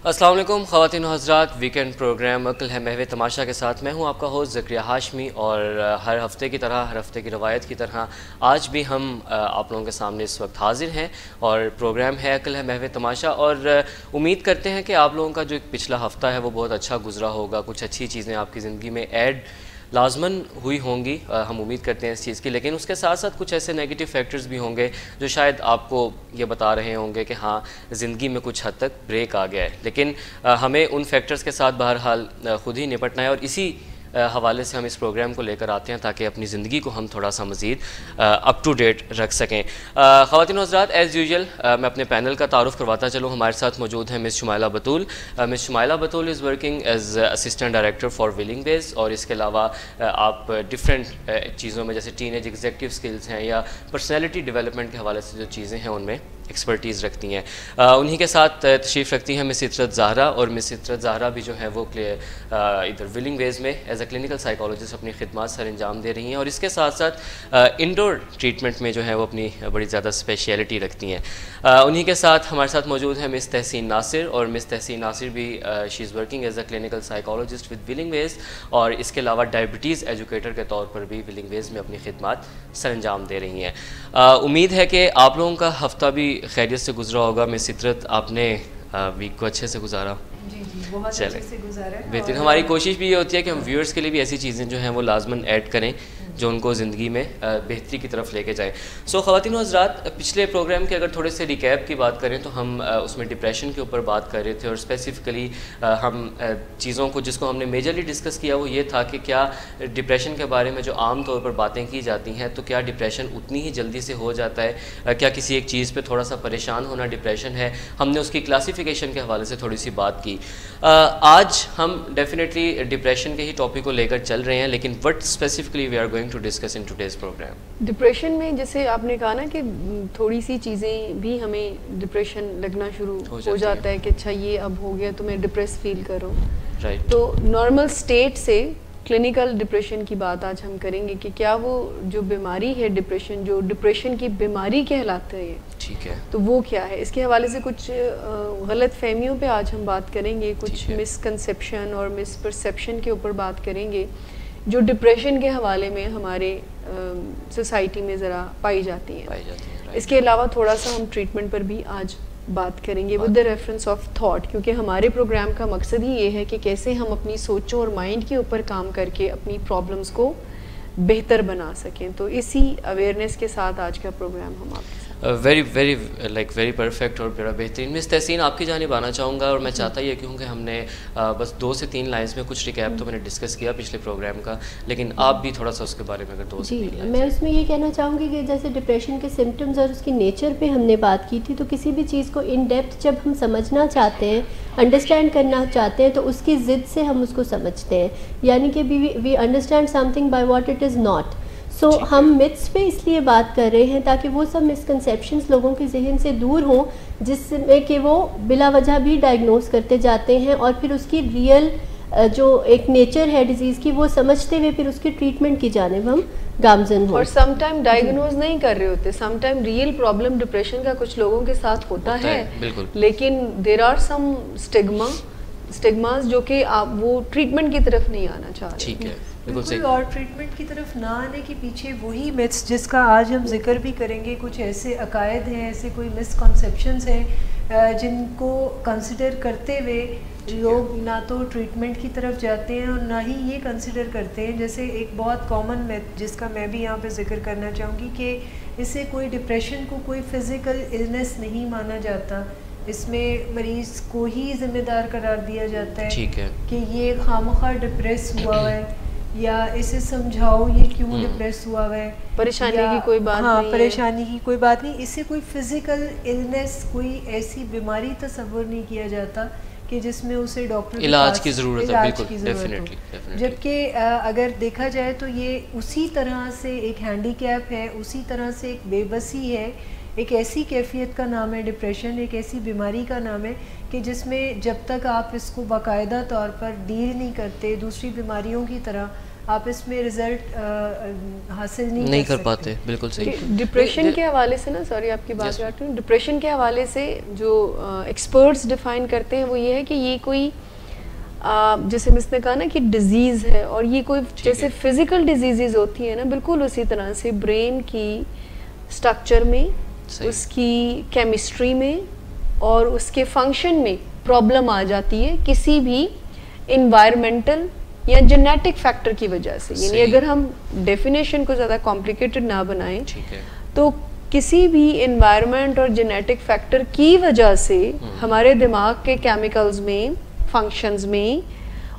السلام علیکم خواتین و حضرات، ویکینڈ پروگرام عقل ہے محو تماشا کے ساتھ میں ہوں آپ کا ہوسٹ زکریہ ہاشمی، اور ہر ہفتے کی طرح، ہر ہفتے کی روایت کی طرح آج بھی ہم آپ لوگوں کے سامنے اس وقت حاضر ہیں، اور پروگرام ہے عقل ہے محو تماشا، اور امید کرتے ہیں کہ آپ لوگوں کا جو پچھلا ہفتہ ہے وہ بہت اچھا گزرا ہوگا، کچھ اچھی چیزیں آپ کی زندگی میں ایڈ لازماً ہوئی ہوں گی، ہم امید کرتے ہیں اس چیز کی، لیکن اس کے ساتھ ساتھ کچھ ایسے نیگیٹو فیکٹرز بھی ہوں گے جو شاید آپ کو یہ بتا رہے ہوں گے کہ ہاں زندگی میں کچھ حد تک بریک آ گیا ہے، لیکن ہمیں ان فیکٹرز کے ساتھ بہرحال خود ہی نپٹنا ہے، اور اسی حوالے سے ہم اس پروگرام کو لے کر آتے ہیں تاکہ اپنی زندگی کو ہم تھوڑا سا مزید اپ ٹو ڈیٹ رکھ سکیں۔ خواتین و حضرات، ایز یوزول میں اپنے پینل کا تعارف کرواتا چلوں۔ ہمارے ساتھ موجود ہیں Miss Shumaila Batool. Miss Shumaila Batool is working as assistant director for Willing Ways, اور اس کے علاوہ آپ ڈفرینٹ چیزوں میں جیسے ٹین ایج ایگزیکٹو اسکلز ہیں یا پرسنالٹی ڈیولپمنٹ کے حوالے سے جو چیزیں ہیں ان میں ایکسپرٹیز رکھتی ہیں۔ انہی کے ساتھ تشریف رکھتی ہیں مس عطرت زہرا، اور مس عطرت زہرا بھی جو ہے وہ ادھر ولنگ ویز میں ایز اے کلینکل سائیکالوجسٹ اپنی خدمات سر انجام دے رہی ہیں، اور اس کے ساتھ ساتھ انڈور ٹریٹمنٹ میں جو ہے وہ اپنی بڑی زیادہ اسپیشیلٹی رکھتی ہیں۔ انہی کے ساتھ ہمارے ساتھ موجود ہیں مس تحسین ناصر، اور مس تحسین ناصر بھی she is working as a clinical psychologist with Willing Ways, اور اس کے علاوہ ڈائبٹیز ایجوکیٹر کے طور پر بھی ولنگ ویز میں اپنی خدمات سر انجام دے رہی ہیں۔ امید ہے کہ آپ لوگوں کا ہفتہ بھی خیریت سے گزرا ہوگا۔ مس عطرت، آپ نے ویک کو اچھے سے گزارا؟ جی بہت اچھے سے گزارا ہے۔ بہترین۔ ہماری کوشش بھی یہ ہوتی ہے کہ ہم ویورز کے لیے بھی ایسی چیزیں جو ہیں وہ لازماً ایڈ کریں جو ان کو زندگی میں بہتری کی طرف لے کے جائیں۔ خواتین و حضرات، پچھلے پروگرام کے اگر تھوڑے سے ریکیپ کی بات کریں تو ہم اس میں ڈپریشن کے اوپر بات کر رہے تھے، اور اسپیسیفکلی ہم چیزوں کو جس کو ہم نے میجرلی ڈسکس کیا وہ یہ تھا کہ کیا ڈپریشن کے بارے میں جو عام طور پر باتیں کی جاتی ہیں تو کیا ڈپریشن اتنی ہی جلدی سے ہو جاتا ہے، کیا کسی ایک چیز پہ تھوڑا سا پریشان ہونا ڈپریشن ہے۔ ہم نے اس کی کلاسیفیکیشن کے حوالے سے تھوڑی سی بات کی۔ آج ہم ڈیفینیٹلی ڈپریشن کے ہی ٹاپک کو لے کر چل رہے ہیں، لیکن what specifically we are going to discuss in today's programme. Depression میں جیسے آپ نے کہا نا کہ تھوڑی سی چیزیں بھی ہمیں ڈپریشن لگنا شروع ہو جاتا ہے کہ اچھا یہ اب ہو گیا تو میں ڈپریس فیل کروں، تو نارمل اسٹیٹ سے کلینکل ڈپریشن کی بات آج ہم کریں گے کہ کیا وہ جو بیماری ہے ڈپریشن، جو ڈپریشن کی بیماری کہلاتا ہے، ٹھیک ہے، تو وہ کیا ہے۔ اس کے حوالے سے کچھ غلط فہمیوں پہ آج ہم بات کریں گے، کچھ مسکنسیپشن اور مس پرسیپشن کے اوپر بات کریں گے جو ڈپریشن کے حوالے میں ہمارے سوسائٹی میں ذرا پائی جاتی ہیں۔ اس کے علاوہ تھوڑا سا ہم ٹریٹمنٹ پر بھی آج بات کریں گے with the reference of thought, کیونکہ ہمارے پروگرام کا مقصد ہی یہ ہے کہ کیسے ہم اپنی سوچوں اور مائنڈ کے اوپر کام کر کے اپنی پرابلمس کو بہتر بنا سکیں۔ تو اسی اویئرنیس کے ساتھ آج کا پروگرام ہم آپ کے ساتھ ویری پرفیکٹ اور بڑا بہترین۔ مس تحسین، آپ کی جانب آنا چاہوں گا، اور میں چاہتا یہ کیوں کہ ہم نے بس 2 سے 3 لائنز میں کچھ ریکیپ تو میں نے ڈسکس کیا پچھلے پروگرام کا، لیکن آپ بھی تھوڑا سا اس کے بارے میں اگر 2 سے 3 لائنز۔ میں اس میں یہ کہنا چاہوں گی کہ جیسے ڈپریشن کے سمٹمز اور اس کی نیچر پہ ہم نے بات کی تھی، تو کسی بھی چیز کو ان ڈیپتھ جب ہم سمجھنا چاہتے ہیں، انڈرسٹینڈ کرنا چاہتے ہیں، تو اس کی ضد سے ہم اس کو سمجھتے ہیں، یعنی کہ we understand something by what it is not. So ہم متس پہ اس لیے بات کر رہے ہیں تاکہ وہ سب مسکنسیپشنز لوگوں کے ذہن سے دور ہوں جس میں کہ وہ بلا وجہ بھی ڈائگنوز کرتے جاتے ہیں، اور پھر اس کی ریئل جو ایک نیچر ہے ڈیزیز کی وہ سمجھتے ہوئے پھر اس کی ٹریٹمنٹ کی جانب ہم گامزن ہوں۔ اور سم ٹائم ڈائگنوز نہیں کر رہے ہوتے، some time real problem depression کا کچھ لوگوں کے ساتھ ہوتا ہے، لیکن دیر آر سم اسٹگماز جو کہ آپ وہ ٹریٹمنٹ کی طرف نہیں آنا چاہ رہے۔ ٹھیک ہے، بالکل، اور ٹریٹمنٹ کی طرف نہ آنے کے پیچھے وہی متس جس کا آج ہم ذکر بھی کریں گے، کچھ ایسے عقائد ہیں، ایسے کوئی مسکنسیپشنز ہیں جن کو کنسیڈر کرتے ہوئے لوگ نہ تو ٹریٹمنٹ کی طرف جاتے ہیں اور نہ ہی یہ کنسیڈر کرتے ہیں۔ جیسے ایک بہت کامن میتھ جس کا میں بھی یہاں پہ ذکر کرنا چاہوں گی کہ اس سے کوئی ڈپریشن کو کوئی فزیکل النس نہیں مانا جاتا، اس میں مریض کو ہی ذمہ دار قرار دیا جاتا ہے کہ یہ خواہ ڈپریس ہوا ہے، یا اسے سمجھاؤ یہ کیوں ڈپریس ہوا ہے، پریشانی کی کوئی بات نہیں، پریشانی کی کوئی بات نہیں، اس سے کوئی فزیکل النس، کوئی ایسی بیماری تصور نہیں کیا جاتا کہ جس میں اسے ڈاکٹر علاج کی ضرورت ہے۔ جبکہ اگر دیکھا جائے تو یہ اسی طرح سے ایک ہینڈی کیپ ہے، اسی طرح سے ایک بے بسی ہے، ایک ایسی کیفیت کا نام ہے ڈپریشن، ایک ایسی بیماری کا نام ہے کہ جس میں جب تک آپ اس کو باقاعدہ طور پر ڈیل نہیں کرتے، دوسری بیماریوں کی طرح آپ اس میں رزلٹ حاصل نہیں کر پاتے. بالکل صحیح. ڈپریشن کے حوالے سے نا, سوری آپ کی بات کاٹ رہی ہوں, ڈپریشن کے حوالے سے جو ایکسپرٹس ڈیفائن کرتے ہیں وہ یہ ہے کہ یہ کوئی جیسے مس نے کہا نا کہ ڈیزیز ہے, اور یہ کوئی جیسے فزیکل ڈیزیزز ہوتی ہیں نا, بالکل اسی طرح سے برین کی اسٹرکچر میں, اس کی کیمسٹری میں اور اس کے فنکشن میں پرابلم آ جاتی ہے کسی بھی انوائرمنٹل یا جینیٹک فیکٹر کی وجہ سے. یعنی اگر ہم ڈیفینیشن کو زیادہ کمپلیکیٹڈ نہ بنائیں تو کسی بھی انوائرمنٹ اور جینیٹک فیکٹر کی وجہ سے ہمارے دماغ کے کیمیکلز میں, فنکشنز میں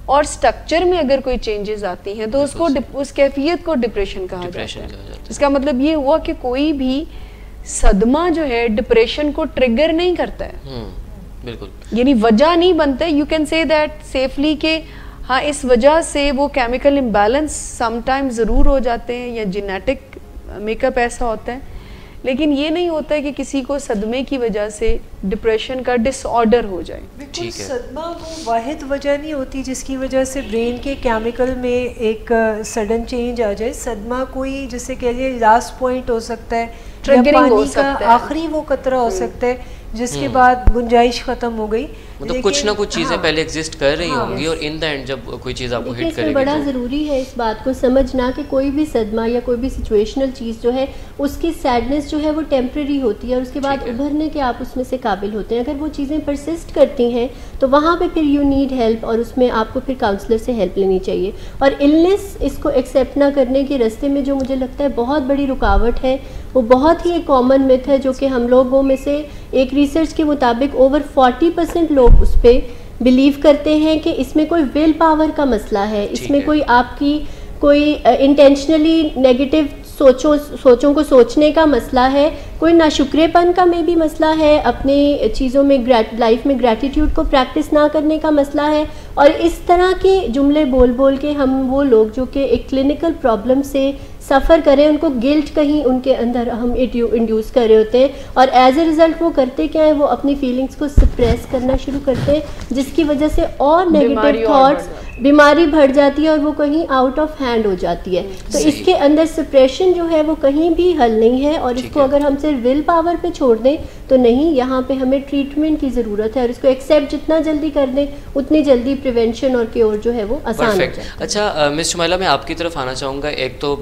اور سٹرکچر میں اگر کوئی چینجز آتی ہیں تو اس کو اس کیفیت کو ڈپریشن کہا جاتا ہے. اس کا مطلب یہ ہوا کہ کوئی بھی صدمہ جو ہے ڈپریشن کو ٹریگر نہیں کرتا ہے, بالکل, یعنی وجہ نہیں بنتا. You can say that safely کہ ہاں اس وجہ سے وہ کیمیکل امبیلنس سم ٹائم ضرور ہو جاتے ہیں یا جینیٹک میک اپ ایسا ہوتا ہے, لیکن یہ نہیں ہوتا ہے کہ کسی کو صدمے کی وجہ سے ڈپریشن کا ڈس آرڈر ہو جائے. بالکل, صدمہ وہ واحد وجہ نہیں ہوتی جس کی وجہ سے برین کے کیمیکل میں ایک سڈن چینج آ جائے. صدمہ کوئی جیسے کہہ لیے لاسٹ پوائنٹ ہو سکتا ہے, پانی کا آخری وہ قطرہ ہو سکتا ہے جس کے بعد گنجائش ختم ہو گئی. مطلب کچھ نہ کچھ چیزیں پہلے ایگزسٹ کر رہی ہوں گی اور ان دا اینڈ جب کوئی چیز آپ کو ہٹ کرے گی. بڑا ضروری ہے اس بات کو سمجھنا کہ کوئی بھی صدمہ یا کوئی بھی سچویشنل چیز جو ہے اس کی سیڈنس جو ہے وہ ٹیمپرری ہوتی ہے اور اس کے بعد ابھرنے کے آپ اس میں سے قابل ہوتے ہیں. اگر وہ چیزیں پرسسٹ کرتی ہیں تو وہاں پہ پھر یو نیڈ ہیلپ, اور اس میں آپ کو پھر کاؤنسلر سے ہیلپ لینی چاہیے. اور النس اس کو ایکسیپٹ نہ کرنے کے راستے میں جو مجھے لگتا ہے بہت بڑی رکاوٹ ہے, وہ بہت ہی ایک کامن میتھ ہے جو کہ ہم لوگوں میں سے ایک ریسرچ کے مطابق اوور 40% لوگ اس پہ بلیو کرتے ہیں کہ اس میں کوئی ول پاور کا مسئلہ ہے, اس میں کوئی آپ کی کوئی انٹینشنلی نیگیٹو سوچوں کو سوچنے کا مسئلہ ہے, کوئی ناشکرے پن کا میں بھی مسئلہ ہے, اپنی چیزوں میں لائف میں گریٹیٹیوڈ کو پریکٹس نہ کرنے کا مسئلہ ہے. اور اس طرح کے جملے بول بول کے ہم وہ لوگ جو کہ ایک کلینکل پرابلم سے سفر کریں, ان کو گلٹ کہیں ان کے اندر ہم انڈیوس کر رہے ہوتے ہیں, اور ایز اے ریزلٹ وہ کرتے کیا ہیں, وہ اپنی فیلنگس کو سپریس کرنا شروع کرتے ہیں جس کی وجہ سے اور نیگیٹو تھاٹس, بیماری بڑھ جاتی ہے اور وہ کہیں آؤٹ آف ہینڈ ہو جاتی ہے. تو اس کے اندر سپریشن جو ہے وہ کہیں بھی حل نہیں ہے, اور اس کو اگر ہم صرف ول پاور پہ چھوڑ دیں تو نہیں, یہاں پہ ہمیں ٹریٹمنٹ کی ضرورت ہے, اور اس کو ایکسیپٹ جتنا جلدی کر دیں اتنی جلدی پریونشن اور کیور جو ہے وہ آسان ہو جائے. اچھا مس شمیلہ, میں آپ کی طرف آنا چاہوں گا. ایک تو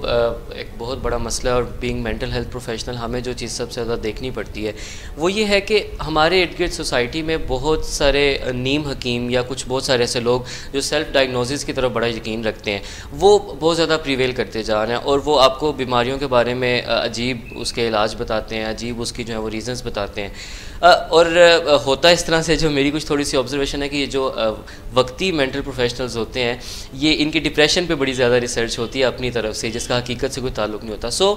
ایک بہت بڑا مسئلہ, اور بینگ مینٹل ہیلتھ پروفیشنل ہمیں جو چیز سب سے زیادہ دیکھنی پڑتی ہے وہ یہ ہے کہ ہمارے ارد گرد سوسائٹی میں بہت سارے نیم حکیم یا کچھ بہت سارے ایسے لوگ جو سیلف ڈائگنوسس کی طرف بڑا یقین رکھتے ہیں, وہ بہت زیادہ پریویل کرتے جا رہے ہیں, اور وہ آپ کو بیماریوں کے بارے میں عجیب اس کے علاج بتاتے ہیں, عجیب اس کی جو ہے وہ ریزنس بتاتے ہیں. اور ہوتا اس طرح سے, جو میری کچھ تھوڑی سی آبزرویشن ہے کہ یہ جو وقتی مینٹل پروفیشنلز ہوتے ہیں یہ ان کی ڈپریشن پہ بڑی زیادہ ریسرچ ہوتی ہے اپنی طرف سے, جس کا حقیقت سے کوئی تعلق نہیں ہوتا. سو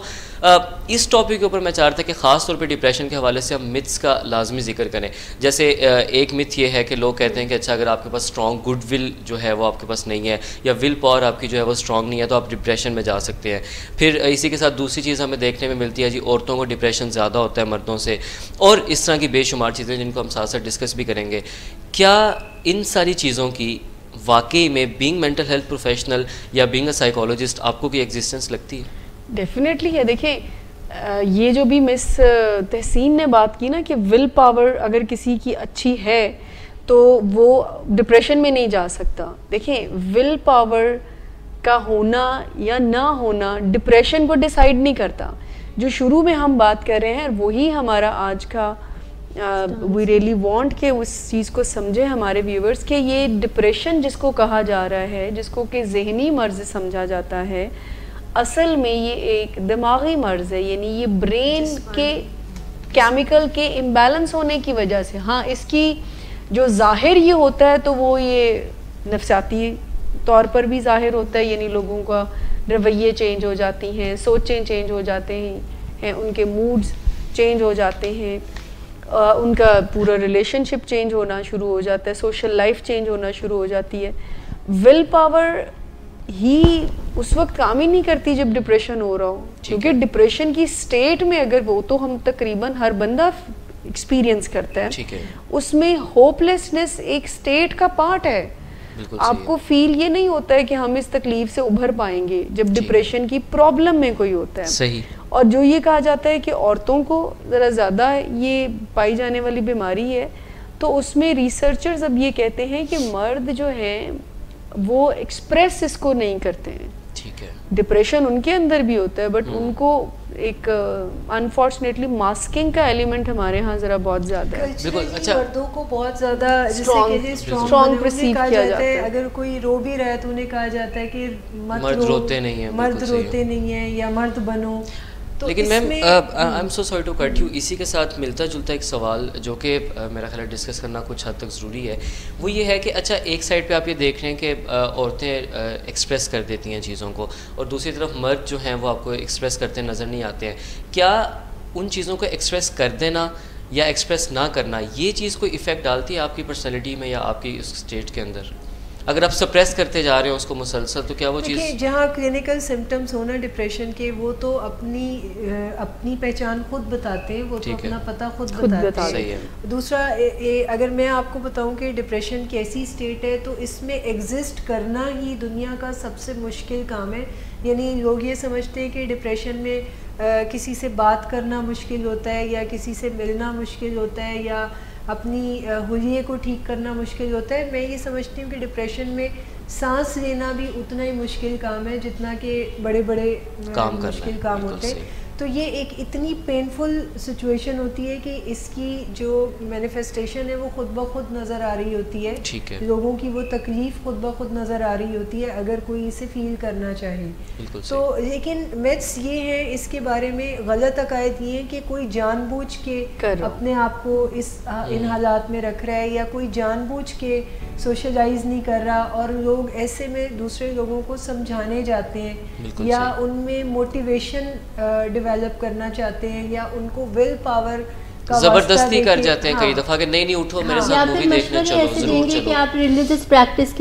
اس ٹاپک کے اوپر میں چاہ رہا تھا کہ خاص طور پہ ڈپریشن کے حوالے سے ہم متس کا لازمی ذکر کریں. جیسے ایک مت یہ ہے کہ لوگ کہتے ہیں کہ اچھا اگر آپ کے پاس اسٹرانگ گڈ ول جو ہے وہ آپ کے پاس نہیں ہے, یا ول پاور آپ کی جو ہے وہ اسٹرانگ نہیں ہے, تو آپ ڈپریشن میں جا سکتے ہیں. پھر اسی کے ساتھ دوسری چیز ہمیں دیکھنے میں ملتی ہے جی, عورتوں کو ڈپریشن زیادہ ہوتا ہے مردوں سے, اور اس طرح کی بے شمار چیزیں جن کو ہم ساتھ ساتھ ڈسکس بھی کریں گے. کیا ان ساری چیزوں کی واقعی میں بینگ مینٹل ہیلتھ پروفیشنل یا بینگ اے سائیکالوجسٹ آپ کو کوئی ایگزسٹنس لگتی ہے؟ ڈیفینیٹلی ہے. دیکھیں یہ جو بھی مس تحسین نے بات کی نا کہ ول پاور اگر کسی کی اچھی ہے تو وہ ڈپریشن میں نہیں جا سکتا. دیکھیں ول پاور کا ہونا یا نہ ہونا ڈپریشن کو ڈیسائیڈ نہیں کرتا. جو شروع میں ہم بات کر رہے ہیں وہی ہمارا آج کا وی ریئلی وانٹ کہ اس چیز کو سمجھے ہمارے ویورز کہ یہ ڈپریشن جس کو کہا جا رہا ہے, جس کو کہ ذہنی مرض سمجھا جاتا ہے, اصل میں یہ ایک دماغی مرض ہے. یعنی یہ برین کے کیمیکل کے امبیلنس ہونے کی وجہ سے. ہاں اس کی جو ظاہر یہ ہوتا ہے تو وہ یہ نفسیاتی طور پر بھی ظاہر ہوتا ہے, یعنی لوگوں کا رویے چینج ہو جاتی ہیں, سوچیں چینج ہو جاتے ہیں, ان کے موڈز چینج ہو جاتے ہیں, ان کا پورا ریلیشن شپ چینج ہونا شروع ہو جاتا ہے, سوشل لائف چینج ہونا شروع ہو جاتی ہے. ول پاور ہی اس وقت کام ہی نہیں کرتی جب ڈپریشن ہو رہا ہو, کیونکہ ڈپریشن کی سٹیٹ میں اگر وہ تو ہم تقریباً ہر بندہ ایکسپیرینس کرتا ہے, اس میں ہوپ لیسنس ایک سٹیٹ کا پارٹ ہے. آپ کو فیل یہ نہیں ہوتا ہے کہ ہم اس تکلیف سے ابھر پائیں گے جب ڈپریشن کی پرابلم میں کوئی ہوتا ہے. صحیح. اور جو یہ کہا جاتا ہے کہ عورتوں کو ذرا زیادہ یہ پائی جانے والی بیماری ہے, تو اس میں ریسرچرز اب یہ کہتے ہیں کہ مرد جو ہیں وہ ایکسپریس اس کو نہیں کرتے ہیں. ٹھیک ہے. ڈپریشن ان کے اندر بھی ہوتا ہے, بٹ ان کو ایک انفارچونیٹلی ماسکنگ کا ایلیمنٹ ہمارے ہاں ذرا بہت زیادہ ہے. بالکل. اچھا, مردوں کو بہت زیادہ اسٹرانگ پرسیو کیا جاتا ہے. اگر کوئی رو بھی رہا ہے تو انہیں کہا جاتا ہے کہ مرد روتے نہیں ہیں, مرد روتے نہیں ہیں یا مرد بنو. لیکن ma'am I am so sorry to cut you, اسی کے ساتھ ملتا جلتا ایک سوال جو کہ میرا خیال ہے ڈسکس کرنا کچھ حد تک ضروری ہے, وہ یہ ہے کہ اچھا ایک سائڈ پہ آپ یہ دیکھ رہے ہیں کہ عورتیں ایکسپریس کر دیتی ہیں چیزوں کو, اور دوسری طرف مرد جو ہیں وہ آپ کو ایکسپریس کرتے نظر نہیں آتے ہیں. کیا ان چیزوں کو ایکسپریس کر دینا یا ایکسپریس نہ کرنا یہ چیز کوئی افیکٹ ڈالتی ہے آپ کی پرسنالٹی میں یا آپ کی اس اسٹیٹ کے اندر؟ اگر آپ سپریس کرتے جا رہے ہیں اس کو مسلسل, تو کیا وہ چیز جہاں کلینکل سمٹمز ہونا ڈپریشن کے, وہ تو اپنی پہچان خود بتاتے ہیں, وہ تو اپنا پتہ خود بتاتے ہیں. دوسرا اگر میں آپ کو بتاؤں کہ ڈپریشن کیسی اسٹیٹ ہے, تو اس میں ایگزسٹ کرنا ہی دنیا کا سب سے مشکل کام ہے. یعنی لوگ یہ سمجھتے ہیں کہ ڈپریشن میں کسی سے بات کرنا مشکل ہوتا ہے, یا کسی سے ملنا مشکل ہوتا ہے, یا اپنی حلیے کو ٹھیک کرنا مشکل ہوتا ہے. میں یہ سمجھتی ہوں کہ ڈپریشن میں سانس لینا بھی اتنا ہی مشکل کام ہے جتنا کہ بڑے بڑے مشکل کام ہوتے ہیں. تو یہ ایک اتنی پینفل سچویشن ہوتی ہے کہ اس کی جو مینیفیسٹیشن ہے وہ خود بخود نظر آ رہی ہوتی ہے. لوگوں کی وہ تکلیف خود بخود نظر آ رہی ہوتی ہے اگر کوئی اسے فیل کرنا چاہے. تو لیکن میتھس یہ ہیں اس کے بارے میں, غلط عقائد یہ ہیں کہ کوئی جان بوجھ کے اپنے آپ کو ان حالات میں رکھ رہا ہے, یا کوئی جان بوجھ کے سوشلائز نہیں کر رہا, اور لوگ ایسے میں دوسرے لوگوں کو سمجھانے جاتے ہیں, یا ان میں موٹیویشن ڈیولپ کرنا چاہتے ہیں, یا ان کو ول پاور زبردستی کر جاتے ہیں کئی دفعہ کہ نہیں نہیں اٹھو میرے ساتھ مووی دیکھنے چلو, ایسے دیں گے کہ آپ ریلیجس پریکٹسز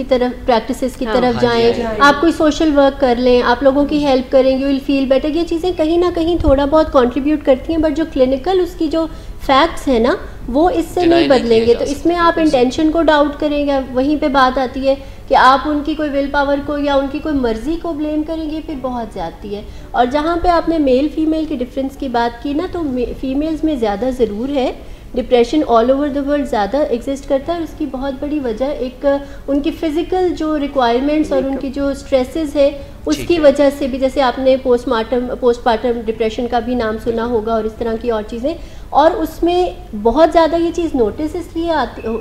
کی طرف جائیں, آپ کوئی سوشل ورک کر لیں, آپ لوگوں کی ہیلپ کریں, یو ول فیل بیٹر. یہ چیزیں کہیں نہ کہیں تھوڑا بہت کنٹریبیوٹ کرتی ہیں, بٹ جو کلینکل اس کی جو فیکٹس ہیں نا وہ اس سے نہیں بدلیں گے. تو اس میں آپ انٹینشن کو ڈاؤٹ کریں گے, وہیں پہ بات آتی ہے کہ آپ ان کی کوئی ول پاور کو یا ان کی کوئی مرضی کو بلیم کریں گے, پھر بہت زیادتی ہے. اور جہاں پہ آپ نے میل فیمیل کی ڈفرینس کی بات کی نا, تو فیمیلز میں زیادہ ضرور ہے depression, all over the world زیادہ ایگزسٹ کرتا ہے. اور اس کی بہت بڑی وجہ ایک ان کی فزیکل جو ریکوائرمنٹس اور ان کی جو اسٹریسز ہے اس کی وجہ سے بھی, جیسے آپ نے پوسٹ پارٹم ڈپریشن کا بھی نام سنا ہوگا, اور اس طرح کی اور چیزیں. اور اس میں بہت زیادہ یہ چیز نوٹس اس لیے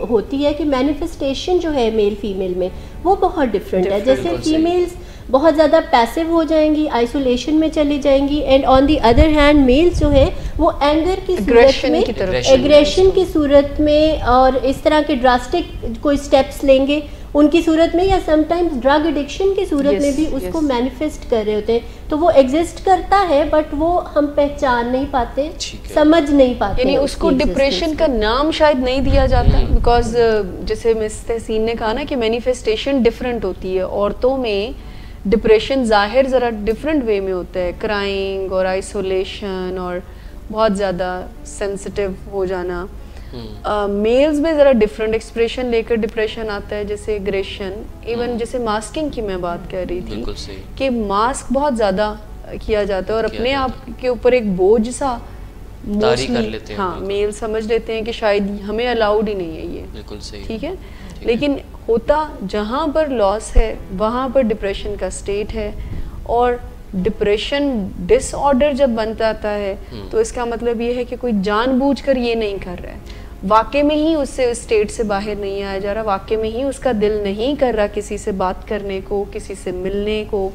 ہوتی ہے کہ مینیفیسٹیشن جو ہے میل فیمیل میں وہ بہت ڈفرینٹ ہے. جیسے فیمیلز بہت زیادہ پیسو ہو جائیں گی, آئسولیشن میں چلی جائیں گی, and on the other hand males جو ہیں وہ اینگر کی صورت میں, ایگریشن کی صورت میں, اور اس طرح کے ڈراسٹک کوئی اسٹیپس لیں گے ان کی صورت میں, یا سم ٹائمز ڈرگ ایڈکشن کی صورت میں بھی اس کو مینیفیسٹ کر رہے ہوتے ہیں. تو وہ ایگزسٹ کرتا ہے, بٹ وہ ہم پہچان نہیں پاتے, سمجھ نہیں پاتے. یعنی اس کو ڈپریشن کا نام شاید نہیں دیا جاتا, بیکاز جیسے مس تحسین نے کہا نا کہ مینیفیسٹیشن ڈفرینٹ ہوتی ہے. عورتوں میں ڈپریشن ظاہر ذرا ڈفرینٹ وے میں ہوتا ہے, کرائنگ اور آئسولیشن اور بہت زیادہ سینسٹیو ہو جانا. میلز میں ذرا ڈفرینٹ ایکسپریشن لے کر ڈپریشن آتا ہے, جیسے اگریشن, ایون جیسے ماسکنگ کی میں بات کر رہی تھی کہ ماسک بہت زیادہ کیا جاتا ہے, اور اپنے آپ کے اوپر ایک بوجھ سا ہاں میل سمجھ لیتے ہیں کہ شاید ہمیں الاؤڈ ہی نہیں ہے یہ, ٹھیک ہے. لیکن ہوتا جہاں پر لاس ہے وہاں پر ڈپریشن کا اسٹیٹ ہے, اور ڈپریشن ڈس آرڈر جب بنتا آتا ہے تو اس کا مطلب یہ ہے کہ کوئی جان بوجھ کر یہ نہیں کر رہا ہے, واقع میں ہی اس سے اسٹیٹ سے باہر نہیں آیا جا رہا, واقع میں ہی اس کا دل نہیں کر رہا کسی سے بات کرنے کو, کسی سے ملنے کو.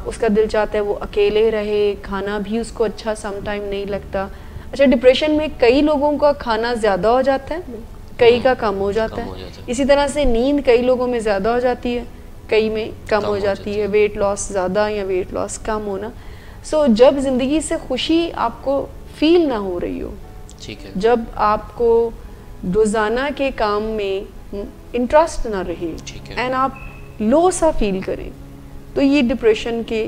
اس کا دل چاہتا ہے وہ اکیلے رہے, کھانا بھی اس کو اچھا سم ٹائم نہیں لگتا. اچھا, ڈپریشن میں کئی لوگوں کا کھانا زیادہ ہو جاتا ہے, کئی کا کم ہو جاتا ہے. اسی طرح سے نیند کئی لوگوں میں زیادہ ہو جاتی ہے, کئی میں کم ہو جاتی ہے. ویٹ لاس زیادہ یا ویٹ لاس کم ہونا. سو جب زندگی سے خوشی آپ کو فیل نہ ہو رہی ہو, جب آپ کو روزانہ کے کام میں انٹرسٹ نہ رہے, اینڈ آپ لو سا فیل کریں, تو یہ ڈپریشن کے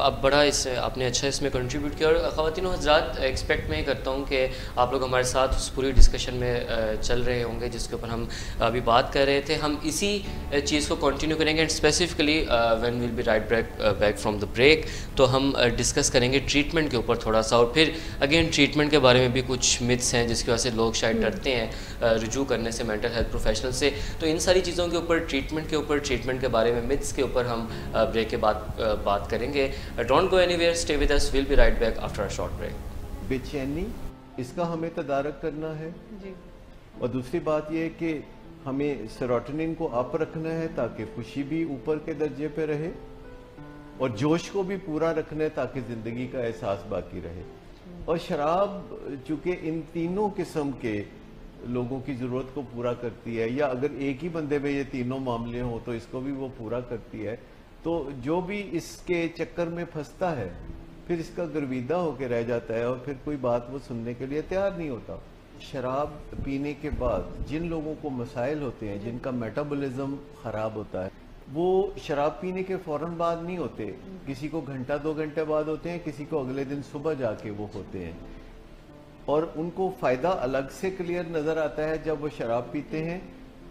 اب بڑا اس آپ نے اچھا اس میں کنٹریبیوٹ کیا. اور خواتین و حضرات ایکسپیکٹ میں کرتا ہوں کہ آپ لوگ ہمارے ساتھ اس پوری ڈسکشن میں چل رہے ہوں گے جس کے اوپر ہم ابھی بات کر رہے تھے. ہم اسی چیز کو کنٹینیو کریں گے and specifically when we'll be right back from the break تو ہم ڈسکس کریں گے ٹریٹمنٹ کے اوپر تھوڑا سا, اور پھر اگین ٹریٹمنٹ کے بارے میں بھی کچھ متس ہیں جس کی وجہ سے لوگ شاید ڈرتے ہیں رجوع کرنے سے مینٹل ہیلتھ پروفیشنل سے. تو ان ساری چیزوں کے اوپر ٹریٹمنٹ کے بارے میں متس کے اوپر ہم بریک کے بعد بات کریں گے. Don't go anywhere, stay with us, we'll be right back after a short break. بے چینی اس کا ہمیں تدارک کرنا ہے جی. اور دوسری بات یہ ہے کہ ہمیں سیروٹونن کو اپ رکھنا ہے تاکہ خوشی بھی اوپر کے درجے پہ رہے, اور جوش کو بھی پورا رکھنا ہے تاکہ زندگی کا احساس باقی رہے. اور شراب چونکہ ان تینوں قسم کے لوگوں کی ضرورت کو پورا کرتی ہے, یا اگر ایک ہی بندے میں یہ تینوں معاملے ہوں تو اس کو بھی وہ پورا کرتی ہے, تو جو بھی اس کے چکر میں پھنستا ہے پھر اس کا گرویدہ ہو کے رہ جاتا ہے اور پھر کوئی بات وہ سننے کے لیے تیار نہیں ہوتا. شراب پینے کے بعد جن لوگوں کو مسائل ہوتے ہیں, جن کا میٹابولزم خراب ہوتا ہے, وہ شراب پینے کے فوراً بعد نہیں ہوتے, کسی کو گھنٹہ 2 گھنٹے بعد ہوتے ہیں, کسی کو اگلے دن صبح جا کے وہ ہوتے ہیں. اور ان کو فائدہ الگ سے کلیئر نظر آتا ہے جب وہ شراب پیتے ہیں,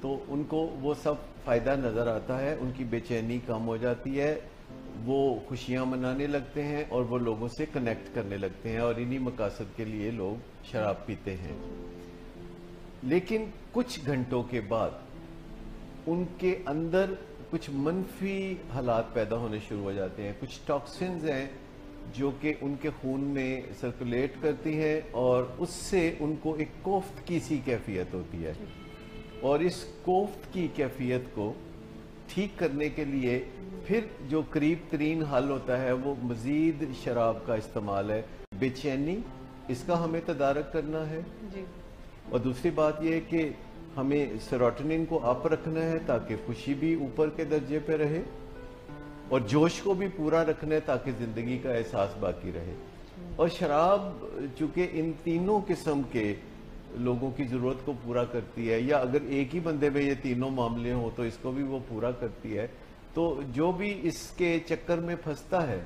تو ان کو وہ سب فائدہ نظر آتا ہے, ان کی بے چینی کم ہو جاتی ہے, وہ خوشیاں منانے لگتے ہیں اور وہ لوگوں سے کنیکٹ کرنے لگتے ہیں, اور انہی مقاصد کے لیے لوگ شراب پیتے ہیں. لیکن کچھ گھنٹوں کے بعد ان کے اندر کچھ منفی حالات پیدا ہونے شروع ہو جاتے ہیں. کچھ ٹاکسنز ہیں جو کہ ان کے خون میں سرکولیٹ کرتی ہیں, اور اس سے ان کو ایک کوفتگی سی کیفیت ہوتی ہے, اور اس کوفتگی کیفیت کو ٹھیک کرنے کے لیے پھر جو قریب ترین حل ہوتا ہے وہ مزید شراب کا استعمال ہے. بے چینی اس کا ہمیں تدارک کرنا ہے جی. اور دوسری بات یہ ہے کہ ہمیں سیروٹونن کو اپ رکھنا ہے تاکہ خوشی بھی اوپر کے درجے پہ رہے, اور جوش کو بھی پورا رکھنا ہے تاکہ زندگی کا احساس باقی رہے. اور شراب چونکہ ان تینوں قسم کے لوگوں کی ضرورت کو پورا کرتی ہے, یا اگر ایک ہی بندے میں یہ تینوں معاملے ہوں تو اس کو بھی وہ پورا کرتی ہے, تو جو بھی اس کے چکر میں پھنستا ہے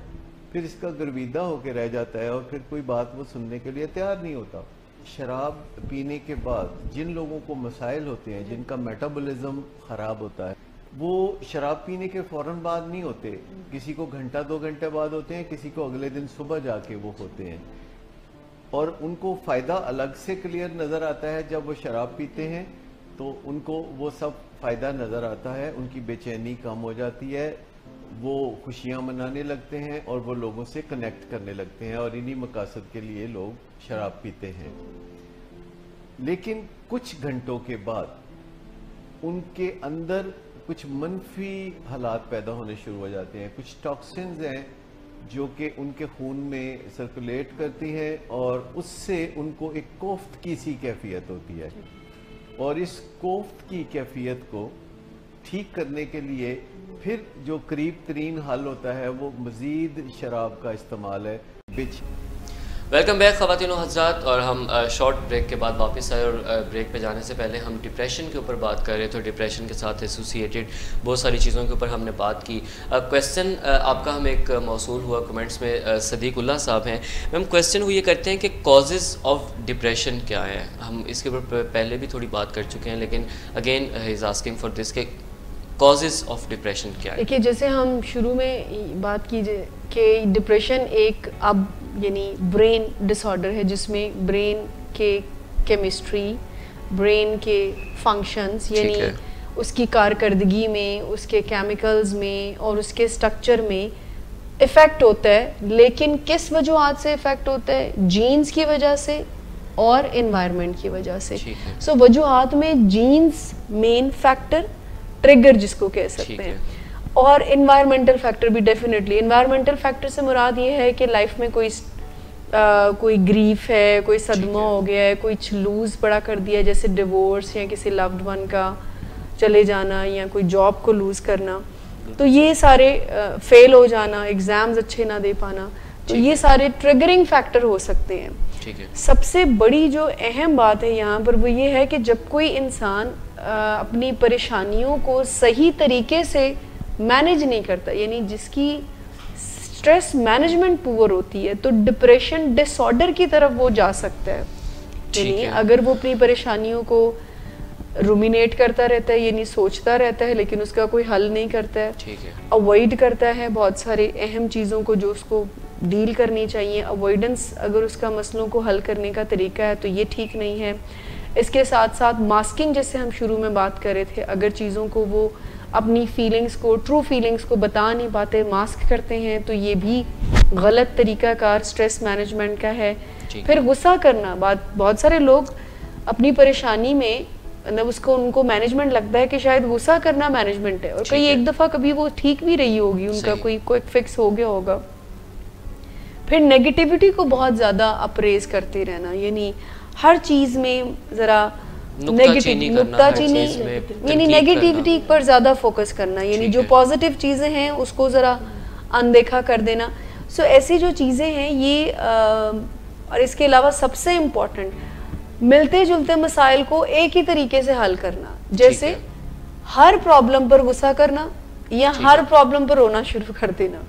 پھر اس کا گرویدہ ہو کے رہ جاتا ہے اور پھر کوئی بات وہ سننے کے لیے تیار نہیں ہوتا. شراب پینے کے بعد جن لوگوں کو مسائل ہوتے ہیں, جن کا میٹابولزم خراب ہوتا ہے, وہ شراب پینے کے فوراً بعد نہیں ہوتے, کسی کو گھنٹہ 2 گھنٹے بعد ہوتے ہیں, کسی کو اگلے دن صبح جا کے وہ ہوتے ہیں, اور ان کو فائدہ الگ سے کلیئر نظر آتا ہے جب وہ شراب پیتے ہیں, تو ان کو وہ سب فائدہ نظر آتا ہے, ان کی بے چینی کم ہو جاتی ہے, وہ خوشیاں منانے لگتے ہیں اور وہ لوگوں سے کنیکٹ کرنے لگتے ہیں, اور انہی مقاصد کے لیے لوگ شراب پیتے ہیں. لیکن کچھ گھنٹوں کے بعد ان کے اندر کچھ منفی حالات پیدا ہونے شروع ہو جاتے ہیں. کچھ ٹاکسنز ہیں جو کہ ان کے خون میں سرکولیٹ کرتی ہیں, اور اس سے ان کو ایک کوفتگی سی کیفیت ہوتی ہے, اور اس کوفتگی کیفیت کو ٹھیک کرنے کے لیے پھر جو قریب ترین حل ہوتا ہے وہ مزید شراب کا استعمال ہے. ویلکم بیک خواتین و حضرات, اور ہم شارٹ بریک کے بعد واپس آئے, اور بریک پہ جانے سے پہلے ہم ڈپریشن کے اوپر بات کر رہے تھے, ڈپریشن کے ساتھ ایسوسیٹیڈ بہت ساری چیزوں کے اوپر ہم نے بات کی. کویسچن آپ کا ہمیں ایک موصول ہوا کمنٹس میں, صدیق اللہ صاحب ہیں. میم کویسچن وہ یہ کرتے ہیں کہ کازز آف ڈپریشن کیا ہیں. ہم اس کے اوپر پہلے بھی تھوڑی بات کر چکے ہیں, لیکن again he is asking for this کہ کازز آف ڈپریشن کیا ہے. دیکھیے جیسے ہم شروع میں بات کیجیے کہ ڈپریشن ایک اب یعنی برین ڈس آرڈر ہے, جس میں برین کے کیمسٹری, برین کے فنکشنز یعنی اس کی کارکردگی میں, اس کے کیمیکلز میں اور اس کے سٹرکچر میں افیکٹ ہوتا ہے. لیکن کس وجوہات سے افیکٹ ہوتا ہے؟ جینز کی وجہ سے اور انوائرمنٹ کی وجہ سے. سو وجوہات میں جینز مین فیکٹر, ٹریگر جس کو کہہ سکتے ہیں, اور انوائرمنٹل فیکٹر بھی ڈیفینیٹلی. انوائرمنٹل فیکٹر سے مراد یہ ہے کہ لائف میں کوئی گریف ہے, کوئی صدمہ ہو گیا ہے, کوئی لوز بڑا کر دیا, جیسے ڈیورس یا کسی لوڈ ون کا چلے جانا, یا کوئی جاب کو لوز کرنا, تو یہ سارے فیل ہو جانا, ایگزامز اچھے نہ دے پانا, تو یہ سارے ٹریگرنگ فیکٹر ہو سکتے ہیں. سب سے بڑی جو اہم بات ہے یہاں پر وہ یہ ہے کہ جب کوئی انسان اپنی پریشانیوں کو صحیح طریقے سے مینیج نہیں کرتا, یعنی جس کی اسٹریس مینجمنٹ پور ہوتی ہے, تو ڈپریشن ڈس آرڈر کی طرف وہ جا سکتا ہے. یعنی اگر وہ اپنی پریشانیوں کو رومینیٹ کرتا رہتا ہے, یعنی سوچتا رہتا ہے لیکن اس کا کوئی حل نہیں کرتا ہے, اوائڈ کرتا ہے بہت سارے اہم چیزوں کو جو اس کو ڈیل کرنی چاہیے. اوائڈنس اگر اس کا مسئلوں کو حل کرنے کا طریقہ ہے تو یہ ٹھیک نہیں ہے. اس کے ساتھ ساتھ ماسکنگ, جیسے ہم شروع میں بات کر رہے تھے, اگر چیزوں کو وہ اپنی فیلنگز کو, ٹرو فیلنگز کو بتا نہیں پاتے, ماسک کرتے ہیں, تو یہ بھی غلط طریقہ کار اسٹریس مینجمنٹ کا ہے. پھر غصہ کرنا, بہت سارے لوگ اپنی پریشانی میں مطلب ان کو مینجمنٹ لگتا ہے کہ شاید غصہ کرنا مینجمنٹ ہے, اور کئی ایک دفعہ کبھی وہ ٹھیک بھی رہی ہوگی, ان کا کوئی کوئک فکس ہو گیا ہوگا. پھر نیگیٹیوٹی کو بہت زیادہ اپریز کرتے رہنا, یعنی ہر چیز میں ذرا نکتہ چینی, یعنی نیگیٹیوٹی پر زیادہ فوکس کرنا, یعنی جو پازیٹیو چیزیں ہیں اس کو ذرا اندیکھا کر دینا. سو ایسی جو چیزیں ہیں یہ, اور اس کے علاوہ سب سے امپورٹنٹ ملتے جلتے مسائل کو ایک ہی طریقے سے حل کرنا, جیسے ہر پرابلم پر غصہ کرنا یا ہر پرابلم پر رونا شروع کر دینا.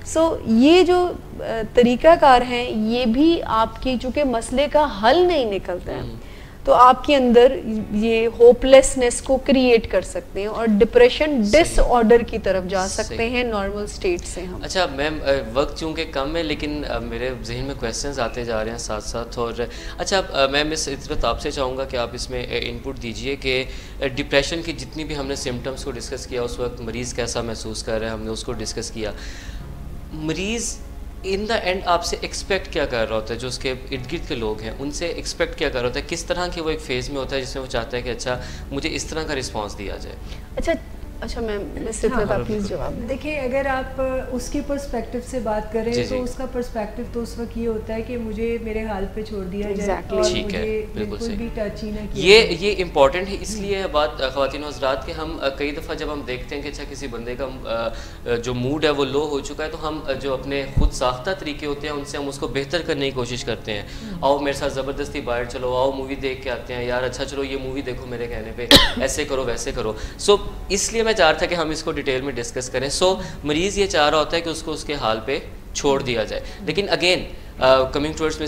سو یہ جو طریقہ کار ہیں یہ بھی آپ کی چونکہ مسئلے کا حل نہیں نکلتا ہے, تو آپ کے اندر یہ ہوپلیسنس کو کریٹ کر سکتے ہیں اور ڈپریشن ڈس آرڈر کی طرف جا سکتے ہیں نارمل سٹیٹ سے ہم. اچھا میم, وقت چونکہ کم ہے لیکن میرے ذہن میں کویسچنز آتے جا رہے ہیں ساتھ ساتھ. اور اچھا میم, اس وقت آپ سے چاہوں گا کہ آپ اس میں انپٹ دیجئے کہ ڈپریشن کی جتنی بھی ہم نے سمٹمز کو ڈسکس کیا, اس وقت مریض کیسا محسوس کر رہا ہے, ہم نے اس کو ڈسکس کیا. مریض ان دا اینڈ آپ سے ایکسپیکٹ کیا کر رہا ہوتا ہے, جو اس کے ارد گرد کے لوگ ہیں ان سے ایکسپیکٹ کیا کر رہا ہوتا ہے, کس طرح کے وہ ایک فیز میں ہوتا ہے جس میں وہ چاہتا ہے کہ اچھا مجھے اس طرح کا رسپانس دیا جائے. اچھا میم, پلیز جواب دیکھیں. اگر آپ اس کے پرسپیکٹو سے بات کریں تو اس کا پرسپیکٹو تو اس وقت یہ ہوتا ہے کہ مجھے میرے حال پہ چھوڑ دیا جائے اور مجھے بالکل بھی ٹچ ہی نہ کیا. یہ امپورٹنٹ ہے, اس لیے بات خواتین و حضرات کہ ہم کئی دفعہ جب ہم دیکھتے ہیں کہ اچھا کسی بندے کا جو موڈ ہے وہ لو ہو چکا ہے, تو ہم جو اپنے خود ساختہ طریقے ہوتے ہیں ان سے ہم اس کو بہتر کرنے کی کوشش کرتے ہیں. آؤ میرے ساتھ زبردستی باہر چلو, آؤ مووی دیکھ کے آتے ہیں, یار اچھا چلو یہ مووی دیکھو میرے کہنے پہ, ایسے کرو ویسے کرو. سو اس لیے میں چاہ رہا تھا کہ ہم اس کو ڈیٹیل میں ڈسکس کریں. سو مریض یہ چاہ رہا ہوتا ہے کہ اس کو اس کے حال پہ چھوڑ دیا جائے, لیکن اگین کمنگ ٹورڈز میں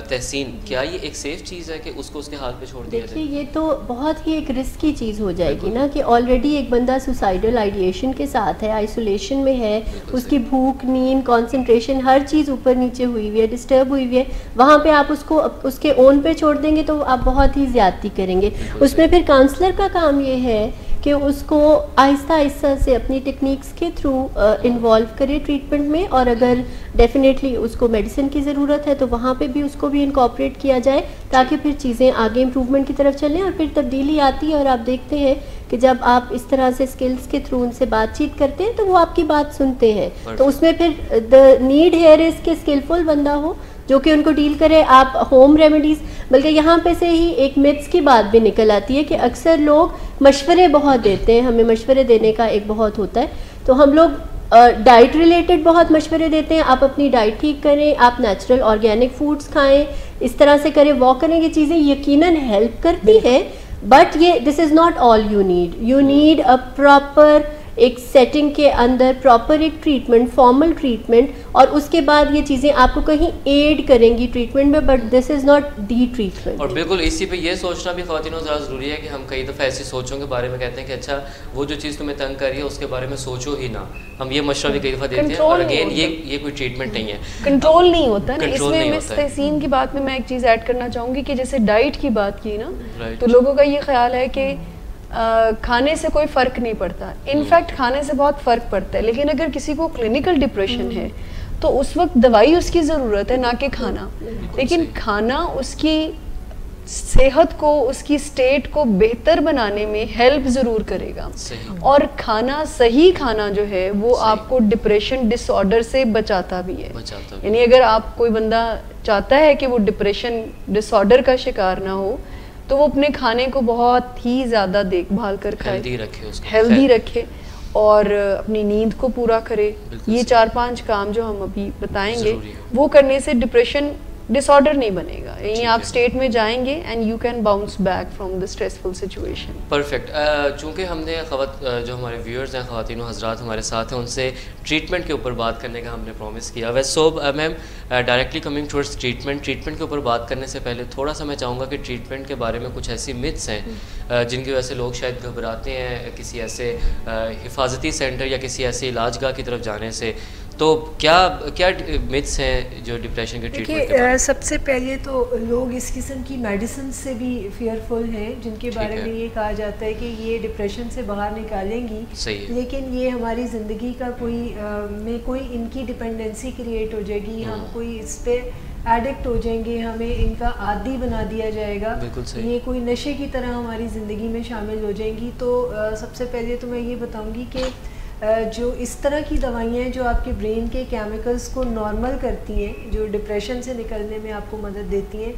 تحسین, کیا یہ ایک سیف چیز ہے کہ اس کو اس کے حال پہ چھوڑ دیا جائے؟ دیکھیے یہ تو بہت ہی ایک رسک کی چیز ہو جائے گی نا, کہ آلریڈی ایک بندہ سوسائڈل آئیڈیشن کے ساتھ ہے, آئسولیشن میں ہے, اس کی بھوک, نیند, کانسنٹریشن ہر چیز اوپر نیچے ہوئی ہوئی ہے, ڈسٹرب ہوئی ہوئی ہے. وہاں پہ آپ اس کو اس کے اون پہ چھوڑ دیں گے تو آپ بہت ہی زیادتی کریں گے. اس میں پھر کاؤنسلر کا کام یہ ہے کہ اس کو آہستہ آہستہ سے اپنی ٹیکنیکس کے تھرو انوالو کرے ٹریٹمنٹ میں, اور اگر ڈیفینیٹلی اس کو میڈیسن کی ضرورت ہے تو وہاں پہ بھی اس کو بھی انکارپوریٹ کیا جائے, تاکہ پھر چیزیں آگے امپروومنٹ کی طرف چلیں اور پھر تبدیلی آتی ہے. اور آپ دیکھتے ہیں کہ جب آپ اس طرح سے اسکلس کے تھرو ان سے بات چیت کرتے ہیں تو وہ آپ کی بات سنتے ہیں. تو اس میں پھر دا نیڈ ہیئر از کہ اسکلفل بندہ ہو جو کہ ان کو ڈیل کرے. آپ ہوم ریمیڈیز, بلکہ یہاں پہ سے ہی ایک متس کی بات بھی نکل آتی ہے کہ اکثر لوگ مشورے بہت دیتے ہیں, ہمیں مشورے دینے کا ایک بہت ہوتا ہے, تو ہم لوگ ڈائٹ ریلیٹڈ بہت مشورے دیتے ہیں. آپ اپنی ڈائٹ ٹھیک کریں, آپ نیچرل آرگینک فوڈز کھائیں, اس طرح سے کریں, واک کریں. یہ چیزیں یقیناً ہیلپ کرتی ہیں, بٹ یہ this is not all you need. You need a proper ایک سیٹنگ کے اندر پراپر ایک ٹریٹمنٹ, فارمل ٹریٹمنٹ, اور اس کے بعد یہ چیزیں آپ کو کہیں ایڈ کریں گی ٹریٹمنٹ میں, but this is not the treatment. اور بالکل اسی پہ یہ سوچنا بھی خواتین و حضرات ضروری ہے کہ ہم کئی دفعہ ایسی سوچوں کے بارے میں کہتے ہیں کہ اچھا وہ جو چیز تمہیں تنگ کر رہی ہے اس کے بارے میں سوچو ہی نہ, ہم یہ مشورہ بھی کئی دفعہ دیتے ہیں, اور اگین یہ کوئی ٹریٹمنٹ نہیں ہے, کنٹرول نہیں ہوتا نا. اس میں مس تحسین کی بات میں ایک چیز ایڈ کرنا چاہوں گی کہ جیسے ڈائٹ کی بات کی نا, تو لوگوں کا یہ خیال ہے کہ کھانے سے کوئی فرق نہیں پڑتا. انفیکٹ کھانے سے بہت فرق پڑتا ہے, لیکن اگر کسی کو کلینکل ڈپریشن ہے تو اس وقت دوائی اس کی ضرورت ہے, نہ کہ کھانا. لیکن کھانا اس کی صحت کو, اس کی اسٹیٹ کو بہتر بنانے میں ہیلپ ضرور کرے گا. اور کھانا, صحیح کھانا جو ہے وہ آپ کو ڈپریشن ڈس آرڈر سے بچاتا بھی ہے. یعنی اگر آپ کوئی بندہ چاہتا ہے کہ وہ ڈپریشن ڈس آرڈر کا شکار نہ ہو تو وہ اپنے کھانے کو بہت ہی زیادہ دیکھ بھال کر کھائے, ہیلدی رکھے, اور اپنی نیند کو پورا کرے. یہ 4-5 کام جو ہم ابھی بتائیں گے وہ کرنے سے ڈپریشن ڈس آرڈر نہیں بنے گا. یعنی آپ اسٹیٹ میں جائیں گے and you can bounce back from the stressful situation. Perfect. چونکہ ہم نے جو ہمارے ویورز ہیں خواتین و حضرات ہمارے ساتھ ہیں ان سے ٹریٹمنٹ کے اوپر بات کرنے کا ہم نے پرومس کیا. سو میم ڈائریکٹلی کمنگ ٹورڈس ٹریٹمنٹ کے اوپر بات کرنے سے پہلے تھوڑا سا میں چاہوں گا کہ ٹریٹمنٹ کے بارے میں کچھ ایسی متس ہیں جن کی وجہ سے لوگ شاید گھبراتے ہیں کسی ایسے حفاظتی سینٹر یا کسی ایسے علاج گاہ کی طرف جانے سے. تو کیا متس ہیں جو ڈپریشن کے ٹریٹمنٹ کے بارے؟ سب سے پہلے تو لوگ اس قسم کی میڈیسن سے بھی فیئرفل ہیں جن کے بارے میں یہ کہا جاتا ہے کہ یہ ڈپریشن سے باہر نکالیں گی, لیکن یہ ہماری زندگی کا کوئی ان کی ڈپینڈنسی کریٹ ہو جائے گی, ہم کوئی اس پہ ایڈکٹ ہو جائیں گے, ہمیں ان کا عادی بنا دیا جائے گا, یہ کوئی نشے کی طرح ہماری زندگی میں شامل ہو جائیں گی. تو سب سے پہلے تو میں یہ بتاؤں گی کہ جو اس طرح کی دوائیاں ہیں جو آپ کے برین کے کیمیکلز کو نارمل کرتی ہیں, جو ڈپریشن سے نکلنے میں آپ کو مدد دیتی ہیں,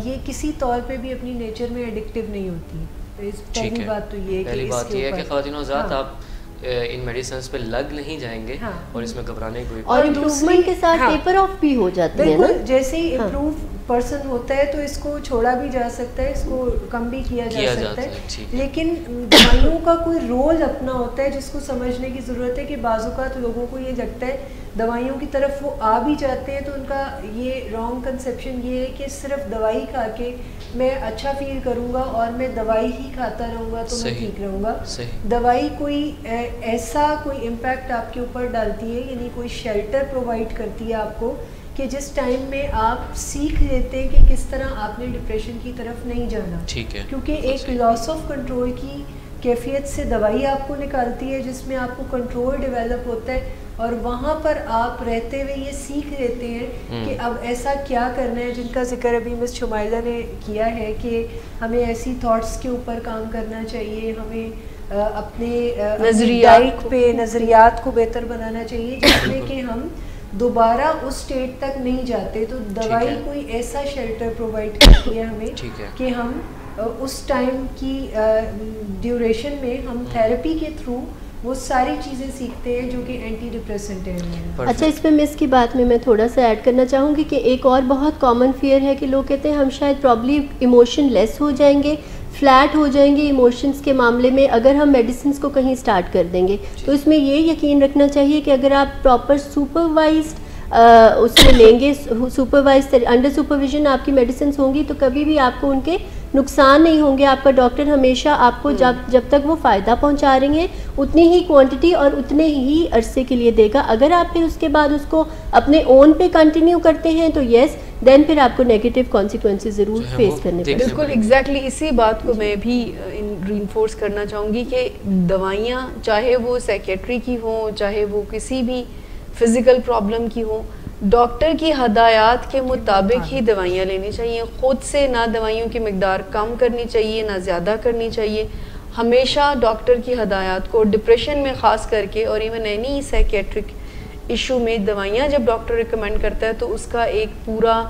یہ کسی طور پہ بھی اپنی نیچر میں ایڈکٹیو نہیں ہوتی. تو پہلی بات تو یہ ہے کہ خواتین و حضرات آپ ان میڈیسنز پہ لگ نہیں جائیں گے اور اس میں گھبرانے کوئی اور امپروومنٹ کے ساتھ ٹیپر آف بھی ہو جاتی ہے نا. جیسے ہی امپروو پرسن ہوتا ہے تو اس کو چھوڑا بھی جا سکتا ہے, اس کو کم بھی کیا جا سکتا ہے, لیکن دوائیوں کا کوئی رول اپنا ہوتا ہے جس کو سمجھنے کی ضرورت ہے کہ بعض اوقات لوگوں کو یہ لگتا ہے دوائیوں کی طرف وہ آ بھی جاتے ہیں تو ان کا یہ رانگ کنسیپشن یہ ہے کہ صرف دوائی کھا کے میں اچھا فیل کروں گا اور میں دوائی ہی کھاتا رہوں گا تو میں ٹھیک رہوں گا. دوائی کوئی ایسا کوئی امپیکٹ آپ کے اوپر ڈالتی ہے, یعنی کوئی شیلٹر پرووائڈ کرتی ہے آپ کو کہ جس ٹائم میں آپ سیکھ لیتے ہیں کہ کس طرح آپ نے ڈپریشن کی طرف نہیں جانا. کیونکہ ایک لاس آف کنٹرول کی کیفیت سے دوائی آپ کو نکالتی ہے جس میں آپ کو کنٹرول ڈیولپ ہوتا ہے, اور وہاں پر آپ رہتے ہوئے یہ سیکھ لیتے ہیں کہ اب ایسا کیا کرنا ہے, جن کا ذکر ابھی مس شمائلہ نے کیا ہے کہ ہمیں ایسی تھاٹس کے اوپر کام کرنا چاہیے, ہمیں اپنے نظریات کو بہتر بنانا چاہیے جس میں کہ ہم دوبارہ اس اسٹیٹ تک نہیں جاتے. تو دوائی کوئی ایسا شیلٹر پرووائڈ کرتی ہے ہمیں کہ ہم اس ٹائم کی ڈیوریشن میں ہم تھیراپی کے تھرو وہ ساری چیزیں سیکھتے ہیں جو کہ اینٹی ڈپریسنٹ ہیں. اچھا, اس پہ میں اس کی بات میں تھوڑا سا ایڈ کرنا چاہوں گی کہ ایک اور بہت کامن فیئر ہے کہ لوگ کہتے ہیں ہم شاید پرابلی ایموشن لیس ہو جائیں گے, فلیٹ ہو جائیں گے ایموشنز کے معاملے میں اگر ہم میڈیسنز کو کہیں سٹارٹ کر دیں گے. تو اس میں یہ یقین رکھنا چاہیے کہ اگر آپ پراپر سپروائزڈ اس میں لیں گے, سپروائز انڈر سپرویژن آپ کی میڈیسنز ہوں گی تو کبھی بھی آپ کو ان کے نقصان نہیں ہوں گے. آپ کا ڈاکٹر ہمیشہ آپ کو جب تک وہ فائدہ پہنچا رہے ہیں اتنی ہی کوانٹٹی اور اتنے ہی عرصے کے لیے دے گا. اگر آپ پھر اس کے بعد اس کو اپنے اون پہ کنٹینیو کرتے ہیں تو یس دین پھر آپ کو نیگیٹو کانسیکوینسز ضرور فیس کرنے پڑیں. بالکل ایگزیکٹلی اسی بات کو میں بھی رینفورس کرنا چاہوں گی کہ دوائیاں چاہے وہ سائیکیٹری کی ہوں چاہے وہ کسی بھی فزیکل پرابلم کی ہوں, ڈاکٹر کی ہدایات کے مطابق ہی دوائیاں لینی چاہیے. خود سے نہ دوائیوں کی مقدار کم کرنی چاہیے نہ زیادہ کرنی چاہیے. ہمیشہ ڈاکٹر کی ہدایات کو ڈپریشن میں خاص کر کے اور ایون اینی سائیکیٹرک ایشو میں دوائیاں جب ڈاکٹر ریکمینڈ کرتا ہے تو اس کا ایک پورا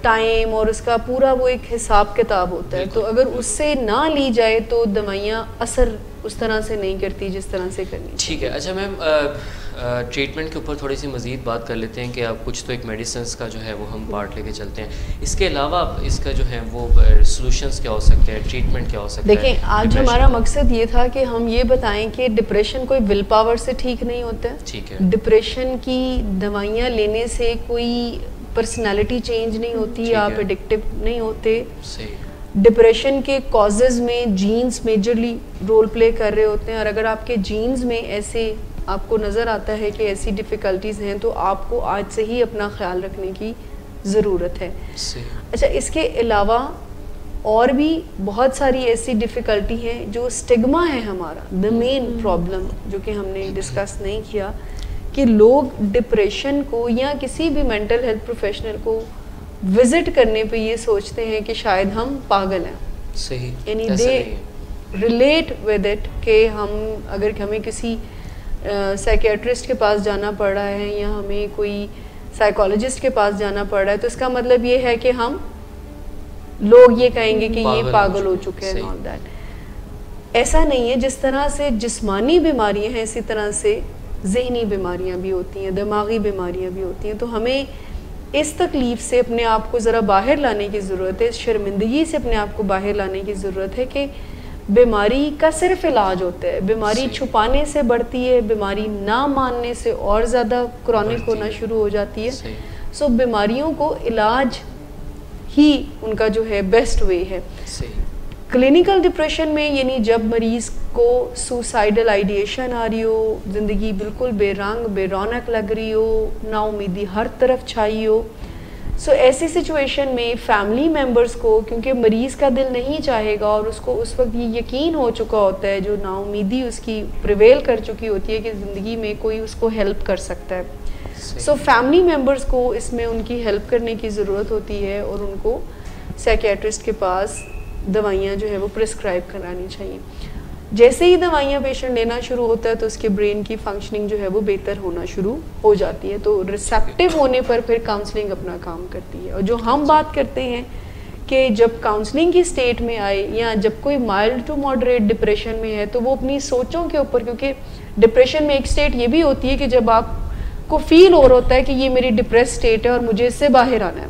ٹائم اور اس کا پورا وہ ایک حساب کتاب ہوتا ہے. تو اگر اس سے نہ لی جائے تو دوائیاں اثر اس طرح سے نہیں کرتی جس طرح سے کرنی. ٹھیک ہے. اچھا میم, ٹریٹمنٹ کے اوپر تھوڑی سی مزید بات کر لیتے ہیں کہ آپ کچھ تو ایک میڈیسنس کا جو ہے وہ ہم پارٹ لے کے چلتے ہیں. اس کے علاوہ اس کا جو ہے وہ سولوشنس کیا ہو سکتے ہیں, ٹریٹمنٹ کیا ہو سکتا ہے؟ دیکھیں آج ہمارا مقصد یہ تھا کہ ہم یہ بتائیں کہ ڈپریشن کوئی ول پاور سے ٹھیک نہیں ہوتا ہے. ٹھیک ہے. ڈپریشن کی دوائیاں لینے سے کوئی پرسنالٹی چینج نہیں ہوتی, آپ ایڈکٹیو نہیں ہوتے. ڈپریشن کے کازز میں جینز میجرلی رول پلے کر رہے ہوتے ہیں, اور اگر آپ کے جینز میں ایسے آپ کو نظر آتا ہے کہ ایسی ڈیفیکلٹیز ہیں تو آپ کو آج سے ہی اپنا خیال رکھنے کی ضرورت ہے. اچھا, اس کے علاوہ اور بھی بہت ساری ایسی ڈیفیکلٹی ہیں جو اسٹگما ہے ہمارا, دا مین پرابلم جو کہ ہم نے ڈسکس نہیں کیا, کہ لوگ ڈپریشن کو یا کسی بھی مینٹل ہیلتھ پروفیشنل کو وزٹ کرنے پہ یہ سوچتے ہیں کہ شاید ہم پاگل ہیں. صحیح. یعنی دے ریلیٹ ود اٹ کہ ہم اگر ہمیں کسی سائیکیٹرسٹ کے پاس جانا پڑ رہا ہے یا ہمیں کوئی سائیکالوجسٹ کے پاس جانا پڑ رہا ہے تو اس کا مطلب یہ ہے کہ ہم لوگ یہ کہیں گے کہ یہ پاگل ہو چکے ہیں. all that. ایسا نہیں ہے. جس طرح سے جسمانی بیماریاں ہیں اسی طرح سے ذہنی بیماریاں بھی ہوتی ہیں, دماغی بیماریاں بھی ہوتی ہیں. تو ہمیں اس تکلیف سے اپنے آپ کو ذرا باہر لانے کی ضرورت ہے, اس شرمندگی سے اپنے آپ کو باہر لانے کی ضرورت ہے کہ بیماری کا صرف علاج ہوتا ہے. بیماری چھپانے سے بڑھتی ہے, بیماری نہ ماننے سے اور زیادہ کرونک ہونا شروع ہو جاتی ہے. سو بیماریوں کو علاج ہی ان کا جو ہے بیسٹ وے ہے. کلینکل ڈپریشن میں یعنی جب مریض کو سوسائڈل آئیڈیشن آ رہی ہو, زندگی بالکل بے رنگ بے رونق لگ رہی ہو, نا امیدی ہر طرف چھائی ہو, سو ایسی سچویشن میں فیملی ممبرز کو, کیونکہ مریض کا دل نہیں چاہے گا اور اس کو اس وقت یہ یقین ہو چکا ہوتا ہے, جو نا امیدی اس کی پریویل کر چکی ہوتی ہے کہ زندگی میں کوئی اس کو ہیلپ کر سکتا ہے. سو فیملی ممبرز کو اس میں ان کی ہیلپ کرنے کی ضرورت ہوتی ہے اور ان کو سائیکیٹرسٹ کے پاس دوائیاں جو ہے وہ پرسکرائب کرانی چاہیے. جیسے ہی دوائیاں پیشنٹ لینا شروع ہوتا ہے تو اس کے برین کی فنکشننگ جو ہے وہ بہتر ہونا شروع ہو جاتی ہے. تو ریسیپٹیو ہونے پر پھر کاؤنسلنگ اپنا کام کرتی ہے. اور جو ہم بات کرتے ہیں کہ جب کاؤنسلنگ کی سٹیٹ میں آئے یا جب کوئی مائلڈ ٹو ماڈریٹ ڈپریشن میں ہے تو وہ اپنی سوچوں کے اوپر, کیونکہ ڈپریشن میں ایک سٹیٹ یہ بھی ہوتی ہے کہ جب آپ کو فیل ہو رہا ہوتا ہے کہ یہ میری ڈپریس سٹیٹ ہے اور مجھے اس سے باہر آنا ہے.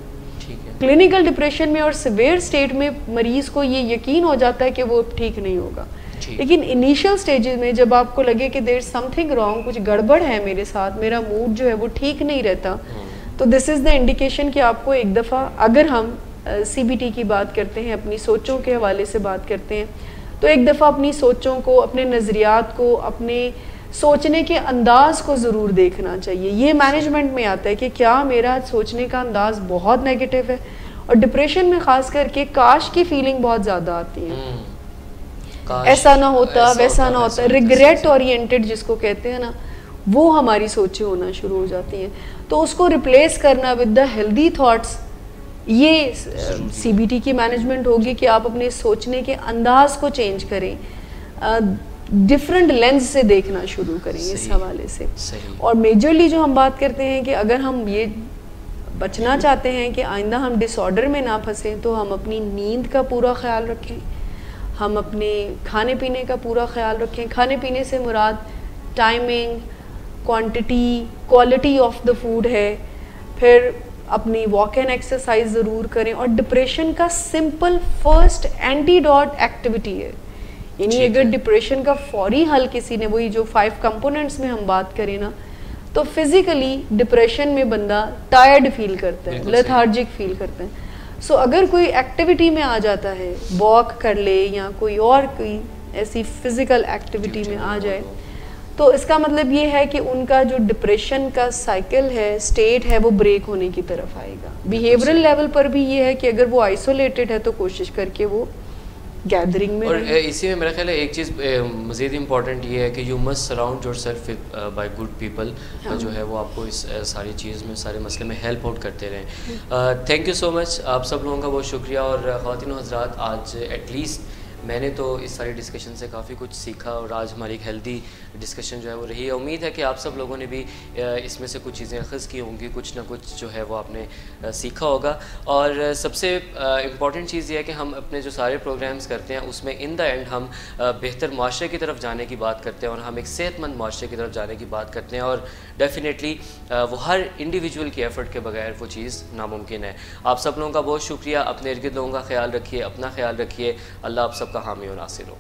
کلینکل ڈپریشن میں اور سیویئر سٹیٹ میں مریض کو یہ یقین ہو جاتا ہے کہ وہ ٹھیک نہیں ہوگا. لیکن انیشل سٹیجز میں جب آپ کو لگے کہ دیر سم تھنگ رانگ, کچھ گڑبڑ ہے میرے ساتھ, میرا موڈ جو ہے وہ ٹھیک نہیں رہتا, تو دس از دا انڈیکیشن کہ آپ کو ایک دفعہ, اگر ہم سی بی ٹی کی بات کرتے ہیں, اپنی سوچوں کے حوالے سے بات کرتے ہیں, تو ایک دفعہ اپنی سوچوں کو, اپنے نظریات کو, اپنے سوچنے کے انداز کو ضرور دیکھنا چاہیے. یہ مینجمنٹ میں آتا ہے کہ کیا میرا سوچنے کا انداز بہت نیگیٹو ہے. اور ڈپریشن میں خاص کر کے کاش کی فیلنگ بہت زیادہ آتی ہے, ایسا نہ ہوتا, ویسا نہ ہوتا, ریگریٹ اورینٹڈ جس کو کہتے ہیں نا, وہ ہماری سوچیں ہونا شروع ہو جاتی ہیں. تو اس کو ریپلیس کرنا ود دا ہیلدی تھاٹس, یہ سی بی ٹی کی مینجمنٹ ہوگی کہ آپ اپنے سوچنے کے انداز کو چینج کریں, ڈفرنٹ لینز سے دیکھنا شروع کریں اس حوالے سے. اور میجرلی جو ہم بات کرتے ہیں کہ اگر ہم یہ بچنا چاہتے ہیں کہ آئندہ ہم ڈس آرڈر میں نہ پھنسیں, تو ہم اپنی نیند کا پورا خیال رکھیں, ہم اپنے کھانے پینے کا پورا خیال رکھیں. کھانے پینے سے مراد timing, quantity, quality of the food ہے. پھر اپنی واک اینڈ ایکسرسائز ضرور کریں. اور ڈپریشن کا simple first antidote activity ہے, یعنی اگر ڈپریشن کا فوری حل کسی نے, وہی جو 5 کمپوننٹس میں ہم بات کریں نا, تو فزیکلی ڈپریشن میں بندہ ٹائرڈ فیل کرتا ہے, لیتھارجک فیل کرتا ہے. سو اگر کوئی ایکٹیویٹی میں آ جاتا ہے, واک کر لے یا کوئی اور کوئی ایسی فزیکل ایکٹیویٹی میں آ جائے, تو اس کا مطلب یہ ہے کہ ان کا جو ڈپریشن کا سائیکل ہے, سٹیٹ ہے, وہ بریک ہونے کی طرف آئے گا. بیہیورل لیول پر بھی یہ ہے کہ اگر وہ آئسولیٹڈ ہے تو کوشش کر کے وہ گیدرنگ میں. اور اسی میں میرا خیال ہے ایک چیز مزید امپورٹنٹ یہ ہے کہ you must surround your self by good people, جو ہے وہ آپ کو اس ساری چیز میں, سارے مسئلے میں ہیلپ آؤٹ کرتے رہیں. تھینک یو سو مچ, آپ سب لوگوں کا بہت شکریہ. اور خواتین و حضرات, آج ایٹ لیسٹ میں نے تو اس ساری ڈسکشن سے کافی کچھ سیکھا, اور آج ہماری ایک ہیلدی ڈسکشن جو ہے وہ رہی ہے. امید ہے کہ آپ سب لوگوں نے بھی اس میں سے کچھ چیزیں اخذ کی ہوں گی, کچھ نہ کچھ جو ہے وہ آپ نے سیکھا ہوگا. اور سب سے امپورٹنٹ چیز یہ ہے کہ ہم اپنے جو سارے پروگرامز کرتے ہیں اس میں ان دا اینڈ ہم بہتر معاشرے کی طرف جانے کی بات کرتے ہیں, اور ہم ایک صحت مند معاشرے کی طرف جانے کی بات کرتے ہیں. اور ڈیفینیٹلی وہ ہر انڈیویجول کی ایفرٹ کے بغیر وہ چیز ناممکن ہے. آپ سب لوگوں کا بہت شکریہ. اپنے ارد گرد لوگوں کا خیال رکھیے, اپنا خیال رکھیے. اللہ آپ سب کا حامی و ناصر ہو.